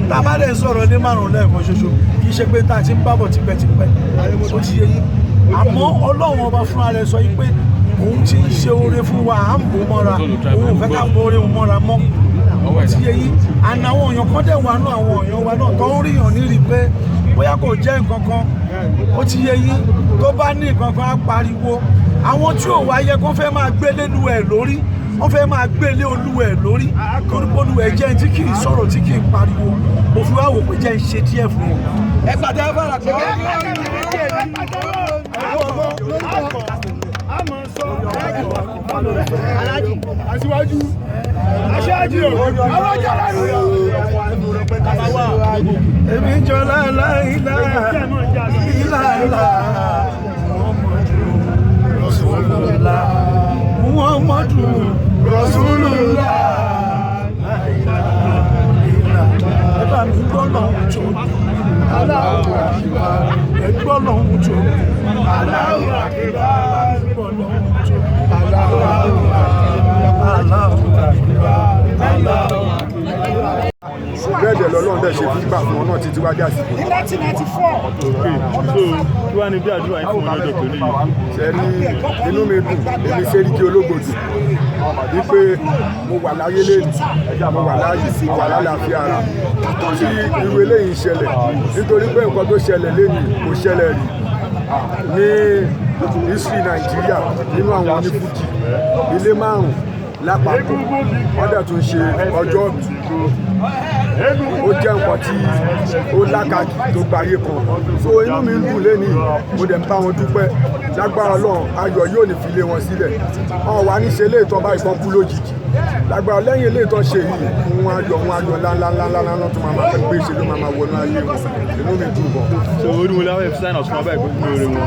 tá a bá dẹ̀ sọ̀rọ̀ ní márùn-ún lẹ́ẹ̀kan ṣoṣo kì í ṣe pé tá a ti ń bábọ̀ tipẹ́tipẹ́ ó ti yé yín àmọ́ Ọlọ́run ọba fúnra rẹ̀ sọ yín pé òun ti ń ṣe oore fún wa à ń bò mọ́ra òun ò fẹ́ ká bò oore mọ́ra mọ́ ó ti yé yín àná àwọn èèyàn kan dẹ̀ wà nú àwọn èèyàn wa náà tó ń ríyàn nírì pé bóyá kò jẹ́ nǹkan kan ó ti yé yín tó bá ní nǹkan kan á pariwo àwọn tí ò wáyé kó fẹ́ máa gbélé lu ẹ̀ lórí wọ́n fẹ́ máa gbélé olúwẹ̀ lórí olúwẹ̀ jẹ́ tí kì í sọ̀rọ̀ tí kì í pariwo mo fi wá wò pé jẹ́ ń ṣe díẹ̀ fún wọn. ẹ gbàdá ẹ fara pé aṣíwájú aṣáájú ọlọ́jà èmi jọ láìláìlá ìlàlá Muhammadu Rasulullah ẹ̀bá mi gbọ́nà òjò Allahu Akbar ẹgbọ́nà òjò Allahu Akbar gbọ́nà òjò Allahu Akbar Allahu Akbar. Bẹ́ẹ̀ dẹ̀ lọ́lọ́run dẹ̀ ṣe fún gbà fún ọ náà títí wájú àsìkò. ní 1994. so kí wàá ní bí àdúrà yín fún ọjọ́ tó ní yìí. ṣe ní inú mi dùn èmi Sẹ́ríkì Ológbòdù wípé mo wà láyé lẹ́nu mo wà láyé sí wà lálàáfíà ara tí irú eléyìí ń ṣẹlẹ̀ nítorí pé nǹkan tó ṣẹlẹ̀ lẹ́nu kò ṣẹlẹ̀ rí ní history Nàìjíríà nínú àwọn onífújì ilé márùn-ún lápapọ̀ wọ́n dẹ̀ tún ṣe ọjọ́ ó jẹ́ nǹkan tí ó lákàkì tó gbáyé kan so inú mi ń dùn lẹ́ni mo dẹ̀ ń bá wọn dúpẹ́ lágbára Ọlọ́run ayọ̀ yóò ní fi lé wọn sílẹ̀ wọn wà ní ṣe léètọ́ báyìí kan kú lójijì lágbára lẹ́yìn léètọ́ ṣe yìí wọn ayọ̀ ńláńláńláńlá tó máa fẹ́ gbé ṣe ló máa wọnú ayé wọn inú mi dùn bọ̀. so ó ní mo láwọn ẹ̀fọ́ sáyẹn ọ̀sán báyìí gbogbo oore wọn.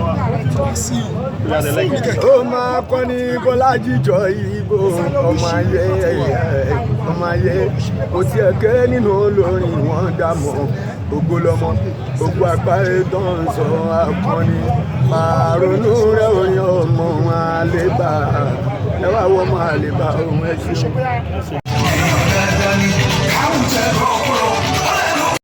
ó máa kọ́ ní Bọ́lájí jọ ìbò ọmọ ayé kò tiẹ̀ kéré nínú olórin wọn dàmọ́ gbogbo lọmọ gbogbo àgbáyé tó ń sọ akọni màrúnú rẹ orin ọmọ àlébà ẹ wá wọ ọmọ àlébà ohun ẹ ṣe.